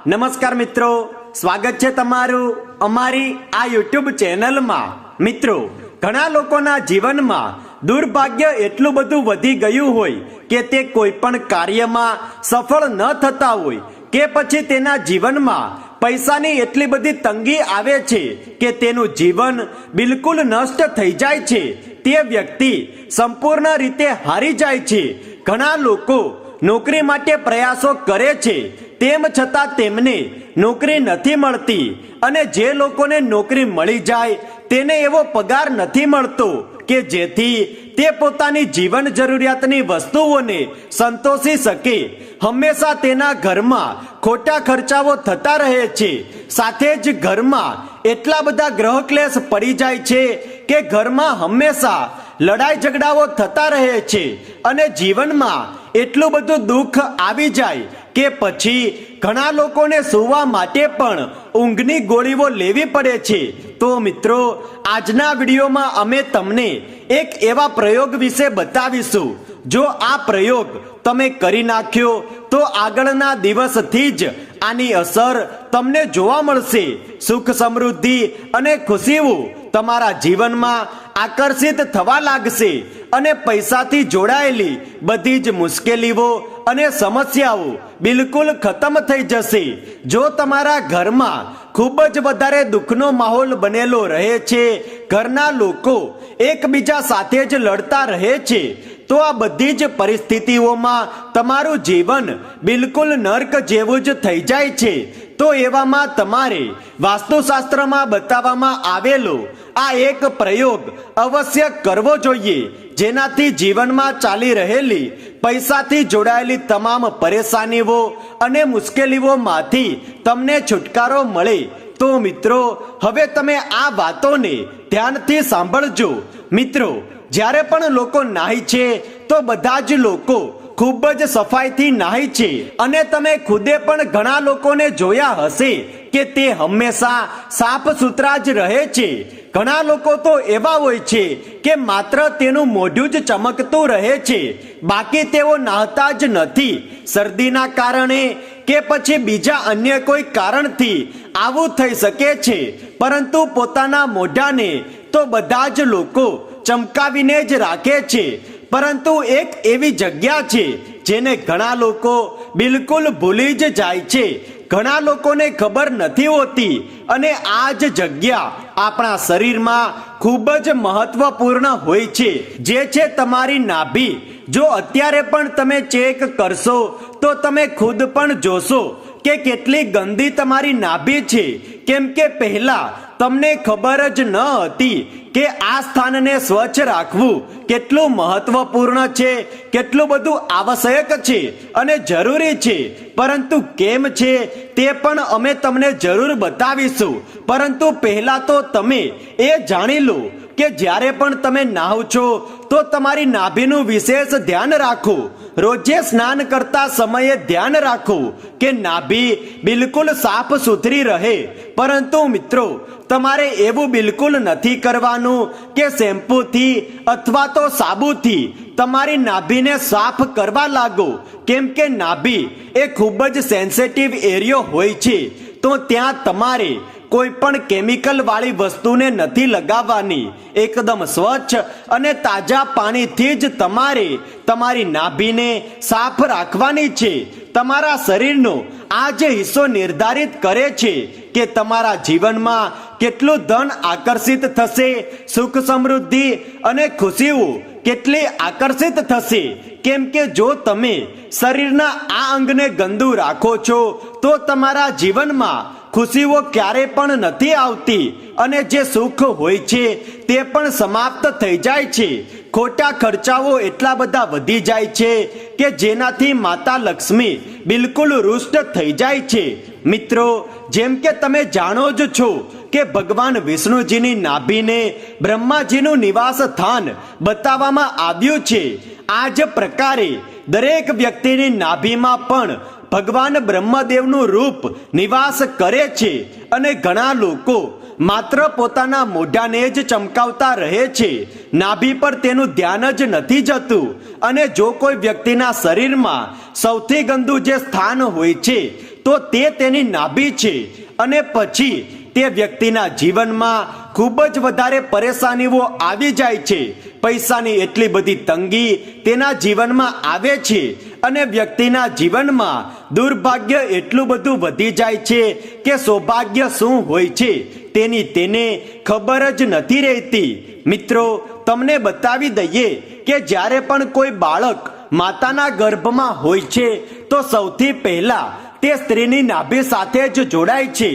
નમસ્કાર મિત્રો, સ્વાગત છે તમારું અમારી આ યુટ્યુબ ચેનલમાં। મિત્રો, ઘણા લોકોના જીવનમાં દુર્ભાગ્ય એટલું બધું વધી ગયું હોય કે તે કોઈ પણ કાર્યમાં સફળ ન થતા હોય કે પછી તેના જીવનમાં પૈસાની એટલી બધી તંગી આવે છે કે તેનું જીવન બિલકુલ નષ્ટ થઈ જાય છે। તે વ્યક્તિ સંપૂર્ણ રીતે હારી જાય છે। ઘણા લોકો નોકરી માટે પ્રયાસો કરે છે, તેમ છતાં તેમને નોકરી નથી મળતી, અને જે લોકોને નોકરી મળી જાય તેને એવો પગાર નથી મળતો કે જેથી તે પોતાની જીવન જરૂરિયાતની વસ્તુઓને સંતોષી શકે। હંમેશા તેના ઘરમાં ખોટા ખર્ચાઓ થતા રહે છે, સાથે જ ઘરમાં એટલા બધા ગ્રહ ક્લેશ પડી જાય છે કે ઘરમાં હંમેશા લડાઈ ઝઘડાઓ થતા રહે છે, અને જીવનમાં એટલું બધું દુઃખ આવી જાય કે પછી ઘણા લોકોને સૂવા માટે પણ ઊંઘની ગોળીઓ લેવી પડે છે। તો મિત્રો, આજના વિડીયોમાં અમે તમને એક એવા પ્રયોગ વિશે બતાવીશું। જો આ પ્રયોગ તમે કરી નાખ્યો તો આગળના દિવસથી જ આની અસર તમને જોવા મળશે। સુખ, સમૃદ્ધિ અને ખુશીઓ તમારા જીવનમાં આકર્ષિત થવા લાગશે, અને પૈસાથી જોડાયેલી બધી જ મુશ્કેલીઓ અને સમસ્યાઓ બિલકુલ ખતમ થઈ જશે। જો તમારા ઘરમાં ખૂબ જ વધારે દુઃખનો માહોલ બનેલો રહે છે, ઘરના લોકો એકબીજા સાથે જ લડતા રહે છે, તો આ બધી જ પરિસ્થિતિઓમાં તમારું જીવન બિલકુલ નર્ક જેવું જ થઈ જાય છે। તો એવામાં તમારે વાસ્તુશાસ્ત્રમાં બતાવવામાં આવેલો આ એક પ્રયોગ અવશ્ય કરવો જોઈએ, જેનાથી જીવનમાં ચાલી રહેલી પૈસાથી જોડાયેલી તમામ પરેશાનીઓ અને મુશ્કેલીઓમાંથી તમને છુટકારો મળે। તો મિત્રો, હવે તમે આ વાતોને ધ્યાનથી સાંભળજો। મિત્રો, જ્યારે પણ લોકો નાહી છે તો બધા જ લોકો ખૂબ જ સફાઈથી નાહી છે, અને તમે ખુદે પણ ઘણા લોકોને જોયા હશે કે તે હંમેશા સાફ સુથરા જ રહે છે। ઘણા લોકો તો એવા હોય છે કે માત્ર તેનું મોઢું જ ચમકતું રહે છે, બાકી તેઓ નાહતા જ નથી। શરદીના કારણે કે પછી બીજા અન્ય કોઈ કારણથી આવું થઈ શકે છે, પરંતુ પોતાના મોઢાને તો બધા જ લોકો ચમકાવીને જ રાખે છે, પરંતુ એક એવી જગ્યા છે જેને ઘણા લોકો બિલકુલ ભૂલી જ જાય છે। ઘણા લોકોને ખબર નથી હોતી, અને આ જ જગ્યા આપણા શરીરમાં ખૂબ જ મહત્વપૂર્ણ હોય છે, જે છે તમારી નાભી। જો અત્યારે પણ તમે ચેક કરશો તો તમે ખુદ પણ જોશો કે કેટલી ગંદી તમારી નાભી છે, કેમ કે પહેલા તમને ખબર જ ન હતી કે આ સ્થાનને સ્વચ્છ રાખવું કેટલું મહત્વપૂર્ણ છે, કેટલું બધું આવશ્યક છે અને જરૂરી છે। પરંતુ કેમ છે તે પણ અમે તમને જરૂર બતાવીશું, પરંતુ પહેલા તો તમે એ જાણી લો કે જ્યારે પણ તમે નાહો છો તો તમારી નાભીનું વિશેષ ધ્યાન રાખો। રોજે સ્નાન કરતા સમયે ધ્યાન રાખો કે નાભી બિલકુલ સાફ સુથરી રહે। પરંતુ મિત્રો, તમારે એવું બિલકુલ નથી કરવાનું કે શેમ્પૂથી અથવા તો સાબુથી તમારી નાભીને સાફ કરવા લાગો, કેમ કે નાભી એ ખૂબ જ સેન્સિટિવ એરિયો હોય છે। તો ત્યાં તમારે કોઈ પણ કેમિકલ વાળી વસ્તુને નથી લગાવવાની। એકદમ સ્વચ્છ અને તાજા પાણીથી જ તમારે તમારી નાભીને સાફ રાખવાની છે। તમારા શરીરનો આ જે હિસ્સો નિર્ધારિત કરે છે કે તમારા જીવનમાં કેટલું ધન આકર્ષિત થશે, સુખ, સમૃદ્ધિ અને ખુશીઓ કેટલી આકર્ષિત થશે। કેમ કે જો તમે શરીરના આ અંગને ગંદુ રાખો છો તો તમારા જીવનમાં ખુશીઓ ક્યારે પણ નથી આવતી, અને જે સુખ હોય છે તે પણ સમાપ્ત થઈ જાય છે। ખોટા ખર્ચાઓ એટલા બધા વધી જાય છે કે જેનાથી માતા લક્ષ્મી બિલકુલ રૂષ્ટ થઈ જાય છે। મિત્રો, જેમ કે તમે જાણો જ છો કે ભગવાન વિષ્ણુજીની નાભીને બ્રહ્માજીનું નિવાસ સ્થાન બતાવવામાં આવ્યું છે। આ જ પ્રકારે દરેક વ્યક્તિની નાભીમાં પણ ભગવાન બ્રહ્મદેવનું રૂપ નિવાસ કરે છે, અને ઘણા લોકો માત્ર પોતાના મોઢાને જ ચમકાવતા રહે છે, નાભી પર તેનું ધ્યાન જ નથી જતું। અને જો કોઈ વ્યક્તિના શરીરમાં સૌથી ગંદુ જે સ્થાન હોય છે તો તે તેની નાભી છે અને પછી તે વ્યક્તિના જીવનમાં ખૂબ જ વધારે પરેશાનીઓ આવી જાય છે. પૈસાની એટલી બધી તંગી તેના જીવનમાં આવે છે અને વ્યક્તિના જીવનમાં દુર્ભાગ્ય એટલું બધું વધી જાય છે કે સૌભાગ્ય શું હોય છે તેની તેને ખબર જ નથી રહેતી. મિત્રો, તમને બતાવી દઈએ કે જ્યારે પણ કોઈ બાળક માતાના ગર્ભમાં હોય છે તો સૌથી પહેલા તે સ્ત્રીની નાભી સાથે જ જોડાય છે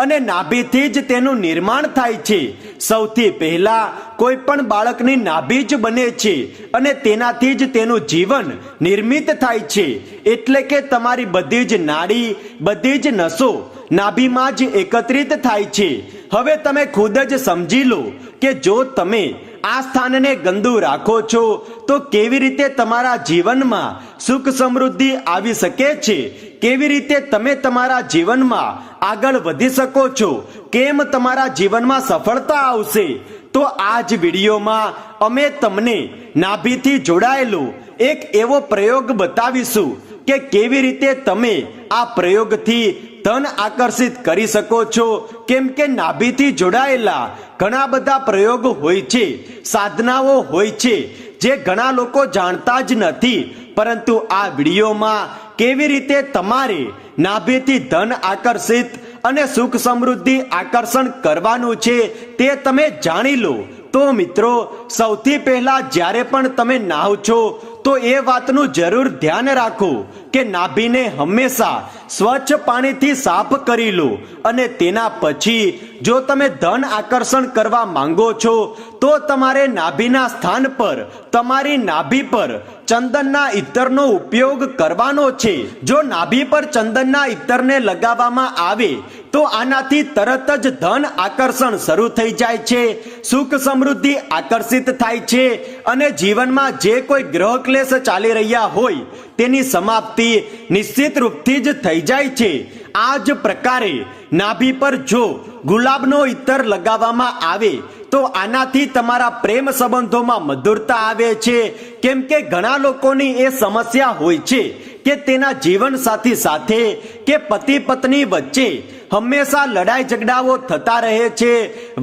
અને નાભીથી જ તેનું નિર્માણ થાય છે. સૌથી પહેલા કોઈ પણ બાળકની નાભી જ બને છે અને તેનાથી જ તેનું જીવન નિર્મિત થાય છે. એટલે કે તમારી બધી જ નાડી, બધી જ નસો નાભીમાં જ એકત્રિત થાય છે. હવે તમે ખુદ જ સમજી લો કે જો તમે આ સ્થાનને ગંદુ રાખો છો તો કેવી રીતે તમારા જીવનમાં સુખ સમૃદ્ધિ આવી શકે છે, કેવી રીતે તમે તમારા જીવનમાં આગળ વધી શકો છો, કેમ તમારા જીવનમાં સફળતા આવશે. તો આ જ વિડીયોમાં અમે તમને નાભીથી જોડાયેલો એક એવો પ્રયોગ બતાવીશું કે કેવી રીતે તમે આ પ્રયોગથી ધન આકર્ષિત કરી શકો છો. કેમ કે નાભીથી જોડાયેલા ઘણા બધા પ્રયોગ હોય છે, સાધનાઓ હોય છે જે ઘણા લોકો જાણતા જ નથી. પરંતુ આ વિડીયોમાં કેવી રીતે તમારે નાભીથી ધન આકર્ષિત અને સુખ સમૃદ્ધિ આકર્ષણ કરવાનું છે તે તમે જાણી લો. તો મિત્રો, સૌથી પહેલા જ્યારે પણ તમે નાહો છો તો એ વાતનું જરૂર ધ્યાન રાખો કે નાભીને હંમેશા સ્વચ્છ પાણીથી સાફ કરી લો. અને તેના પછી જો તમે ધન આકર્ષણ કરવા માંગો છો તો તમારે નાભીના સ્થાન પર, તમારી નાભી પર ચંદનના ઇત્તરનો ઉપયોગ કરવાનો છે. જો નાભી પર ચંદનના ઇત્તરને લગાવવામાં આવે તો આનાથી તરત જ ધન આકર્ષણ શરૂ થઈ જાય છે, સુખ સમૃદ્ધિ આકર્ષિત થાય છે અને જીવનમાં જે કોઈ ગ્રહ ક્લેશ ચાલી રહ્યા હોય તેની સમાપ્તિ નિશ્ચિત રૂપથી જ થઈ જાય છે. આ જ પ્રકારે નાભી પર જો ગુલાબનો ઇત્તર લગાવવામાં આવે તો આનાથી તમારા પ્રેમ સંબંધોમાં મધુરતા આવે છે. કેમ કે ઘણા લોકોની એ સમસ્યા હોય છે કે તેના જીવન સાથી સાથે કે પતિ પત્ની વચ્ચે હંમેશા લડાઈ ઝઘડાઓ થતા રહે છે,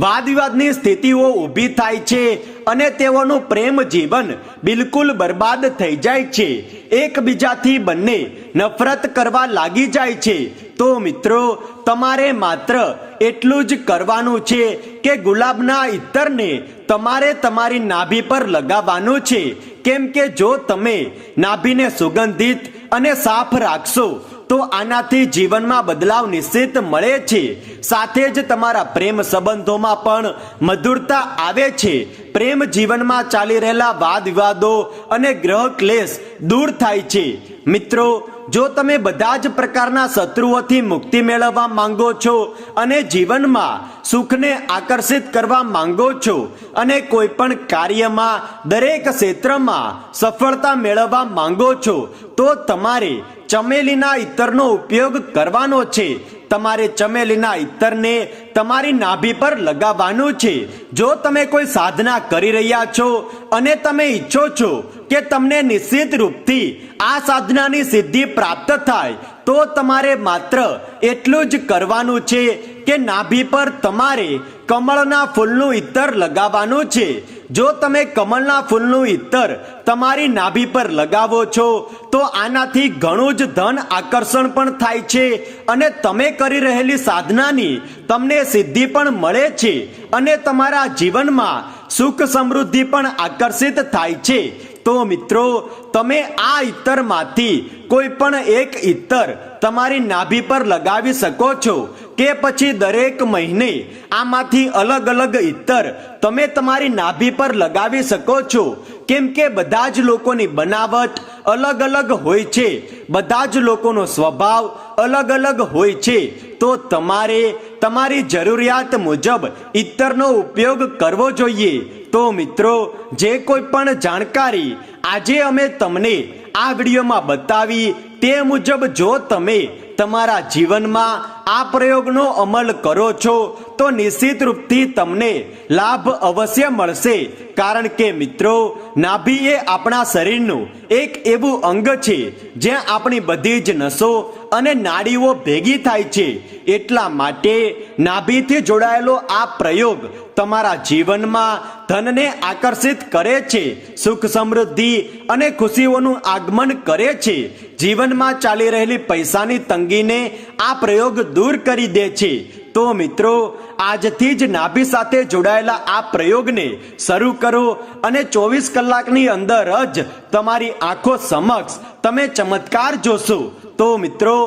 વાદ વિવાદની સ્થિતિઓ ઊભી થાય છે અને તેઓનું પ્રેમ જીવન બિલકુલ બરબાદ થઈ જાય છે. એકબીજાથી બંને નફરત કરવા લાગી જાય છે. તો મિત્રો, તમારે માત્ર એટલું જ કરવાનું છે કે ગુલાબના ઇત્તરને તમારે તમારી નાભી પર લગાવવાનું છે. કેમ કે જો તમે નાભીને સુગંધિત અને સાફ રાખશો તો આનાથી જીવનમાં બદલાવ નિશ્ચિત મળે છે. સાથે જ તમારા પ્રેમ સંબંધોમાં પણ મધુરતા આવે છે. પ્રેમ જીવનમાં ચાલી રહેલા વાદ વિવાદો અને ગ્રહ ક્લેશ દૂર થાય છે. મિત્રો, જો તમે બધા જ પ્રકારના શત્રુઓથી મુક્તિ મેળવવા માંગો છો અને જીવનમાં સુખને આકર્ષિત કરવા માંગો છો અને કોઈ પણ કાર્યમાં, દરેક ક્ષેત્રમાં સફળતા મેળવવા માંગો છો તો તમારે ચમેલીના ઇત્તરનો ઉપયોગ કરવાનો છે. તમારે ચમેલીના ઇત્તરને તમારી નાભી પર લગાવવાનું છે. જો તમે કોઈ સાધના કરી રહ્યા છો અને તમે ઈચ્છો છો કે તમને નિશ્ચિત રૂપથી આ સાધનાની સિદ્ધિ પ્રાપ્ત થાય તો તમારે માત્ર એટલું જ કરવાનું છે કે નાભી પર તમારે કમળના ફૂલનું ઇત્તર લગાવવાનું છે. જો તમે કમળના ફૂલનું ઇત્તર તમારી નાભી પર લગાવો છો તો આનાથી ઘણું જ ધન આકર્ષણ પણ થાય છે અને તમે કરી રહેલી સાધનાની તમને સિદ્ધિ પણ મળે છે અને તમારા જીવનમાં સુખ સમૃદ્ધિ પણ આકર્ષિત થાય છે. તો મિત્રો, તમે આ ઇત્તરમાંથી કોઈ પણ એક ઇત્તર તમારી નાભી પર લગાવી શકો છો કે પછી દરેક મહિને આમાંથી અલગ અલગ ઇત્તર તમે તમારી નાભી પર લગાવી શકો છો. કેમ કે બધા જ લોકોની બનાવટ અલગ અલગ હોય છે, બધા જ લોકોનો સ્વભાવ અલગ અલગ હોય છે. તો તમારે તમારી જરૂરિયાત મુજબ ઇત્તરનો ઉપયોગ કરવો જોઈએ. તો મિત્રો, જે કોઈ પણ જાણકારી આજે અમે તમને આ વિડીયોમાં બતાવી તે મુજબ જો તમે તમારા જીવનમાં આ પ્રયોગનો અમલ કરો છો તો નિશ્ચિત રૂપથી તમને લાભ અવશ્ય મળશે, કારણ કે મિત્રો નાભી એ આપણા શરીરનું એક એવું અંગ છે જ્યાં આપણી બધી જ નસો અને નાડીઓ ભેગી થાય છે. એટલા માટે નાભીથી જોડાયેલો આ પ્રયોગ તમારા જીવનમાં ધનને આકર્ષિત કરે છે, સુખ સમૃદ્ધિ અને ખુશીઓનું આગમન કરે છે. જીવનમાં ચાલી રહેલી પૈસાની તંગીને આ પ્રયોગ દૂર કરી દે છે. તો મિત્રો આજથી જ નાભી સાથે જોડાયેલા આ પ્રયોગને શરૂ કરો અને 24 કલાકની અંદર જ તમારી આંખો સમક્ષ તમે ચમત્કાર જોશો. તો મિત્રો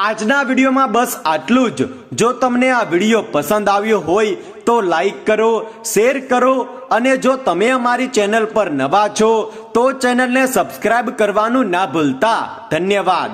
આજના વિડીયોમાં બસ આટલું જ. જો તમને આ વિડીયો પસંદ આવ્યો હોય તો લાઈક કરો, શેર કરો અને જો તમે અમારી ચેનલ પર નવા છો તો ચેનલને સબસ્ક્રાઇબ કરવાનું ના ભૂલતા. ધન્યવાદ.